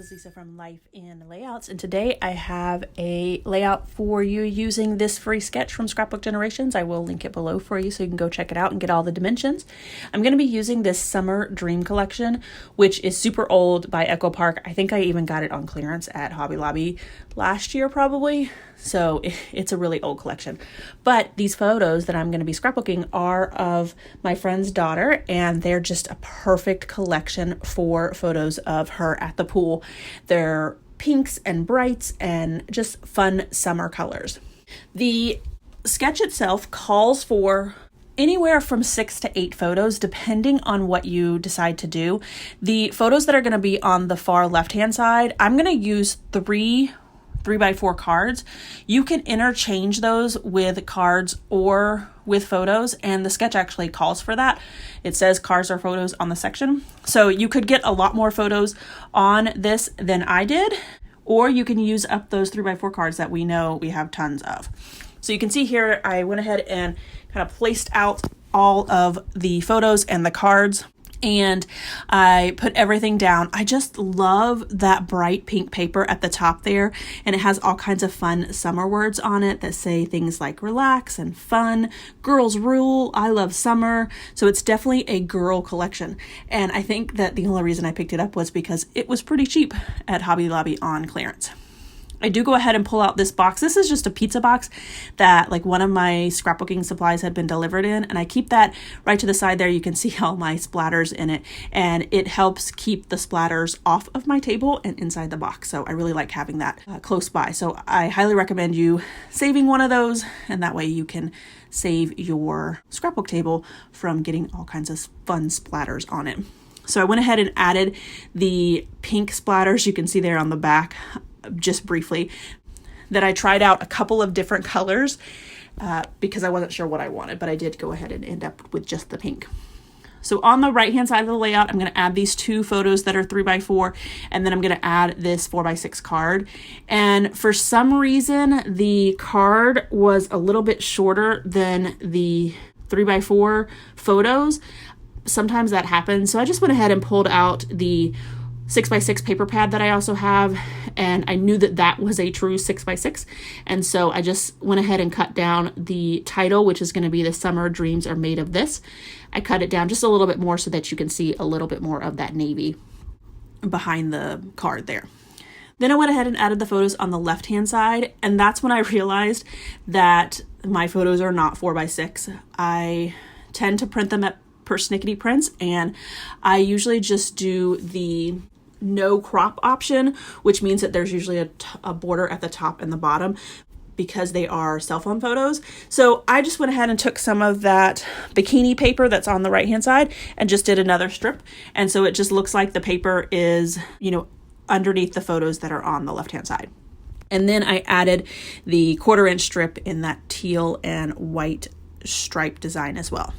is Lisa from Life in Layouts, and today I have a layout for you using this free sketch from Scrapbook Generations. I will link it below for you so you can go check it out and get all the dimensions. I'm going to be using this Summer Dream Collection, which is super old by Echo Park. I think I even got it on clearance at Hobby Lobby last year probably. So it's a really old collection. But these photos that I'm going to be scrapbooking are of my friend's daughter, and they're just a perfect collection for photos of her at the pool. They're pinks and brights and just fun summer colors. The sketch itself calls for anywhere from 6 to 8 photos, depending on what you decide to do. The photos that are going to be on the far left-hand side, I'm going to use 3x4 cards. You can interchange those with cards or with photos, and the sketch actually calls for that. It says cards or photos on the section. So you could get a lot more photos on this than I did, or you can use up those 3x4 cards that we know we have tons of. So you can see here, I went ahead and kind of placed out all of the photos and the cards, and I put everything down. I just love that bright pink paper at the top there, and it has all kinds of fun summer words on it that say things like relax and fun, girls rule, I love summer. So it's definitely a girl collection, and I think that the only reason I picked it up was because it was pretty cheap at Hobby Lobby on clearance. I do go ahead and pull out this box. This is just a pizza box that like one of my scrapbooking supplies had been delivered in, and I keep that right to the side there. You can see all my splatters in it, and it helps keep the splatters off of my table and inside the box. So I really like having that close by. So I highly recommend you saving one of those, and that way you can save your scrapbook table from getting all kinds of fun splatters on it. So I went ahead and added the pink splatters you can see there on the back, just briefly, that I tried out a couple of different colors because I wasn't sure what I wanted, but I did go ahead and end up with just the pink. So on the right hand side of the layout, I'm going to add these 2 photos that are 3x4, and then I'm going to add this 4x6 card. And for some reason, the card was a little bit shorter than the 3x4 photos. Sometimes that happens. So I just went ahead and pulled out the 6x6 paper pad that I also have, and I knew that that was a true 6x6, and so I just went ahead and cut down the title, which is going to be The Summer Dreams Are Made of This. I cut it down just a little bit more so that you can see a little bit more of that navy behind the card there. Then I went ahead and added the photos on the left hand side, and that's when I realized that my photos are not 4x6. I tend to print them at Persnickety Prints, and I usually just do the no crop option, which means that there's usually a border at the top and the bottom because they are cell phone photos. So I just went ahead and took some of that bikini paper that's on the right hand side and just did another strip, and so it just looks like the paper is, you know, underneath the photos that are on the left hand side. And then I added the 1/4 inch strip in that teal and white stripe design as well.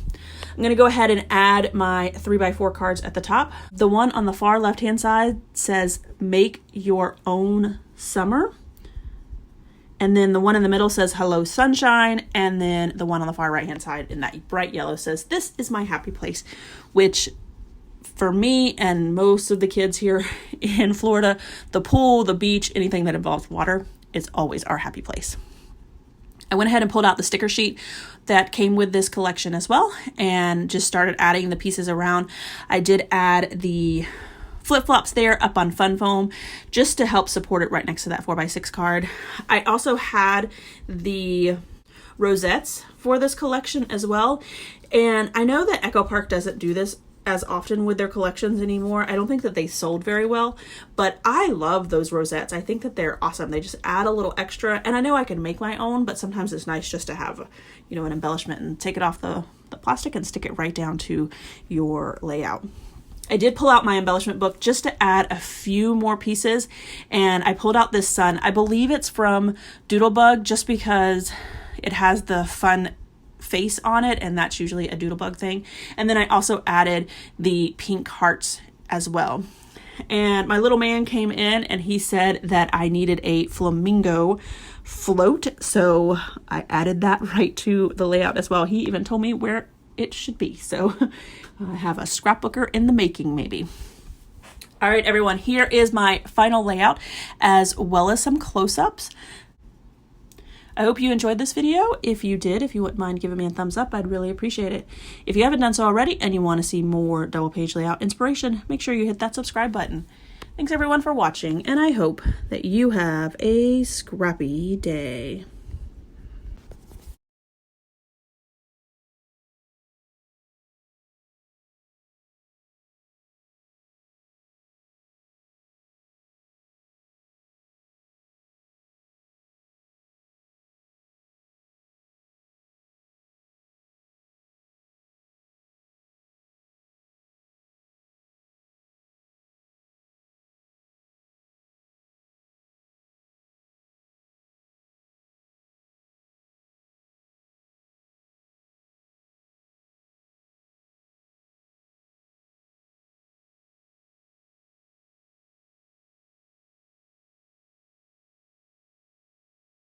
I'm going to go ahead and add my 3x4 cards at the top. The one on the far left hand side says make your own summer, and then the one in the middle says hello sunshine, and then the one on the far right hand side in that bright yellow says this is my happy place, which for me and most of the kids here in Florida, the pool, the beach, anything that involves water is always our happy place. I went ahead and pulled out the sticker sheet that came with this collection as well, and just started adding the pieces around. I did add the flip-flops there up on fun foam just to help support it right next to that 4x6 card. I also had the rosettes for this collection as well, and I know that Echo Park doesn't do this as often with their collections anymore. I don't think that they sold very well, but I love those rosettes. I think that they're awesome. They just add a little extra, and I know I can make my own, but sometimes it's nice just to have, you know, an embellishment and take it off the plastic and stick it right down to your layout. I did pull out my embellishment book just to add a few more pieces, and I pulled out this sun. I believe it's from Doodlebug just because it has the fun face on it, and that's usually a Doodlebug thing. And then I also added the pink hearts as well. And my little man came in and he said that I needed a flamingo float, so I added that right to the layout as well. He even told me where it should be, so I have a scrapbooker in the making maybe. All right, everyone, here is my final layout as well as some close-ups. I hope you enjoyed this video. If you did, if you wouldn't mind giving me a thumbs up, I'd really appreciate it. If you haven't done so already and you want to see more double page layout inspiration, make sure you hit that subscribe button. Thanks everyone for watching, and I hope that you have a scrappy day.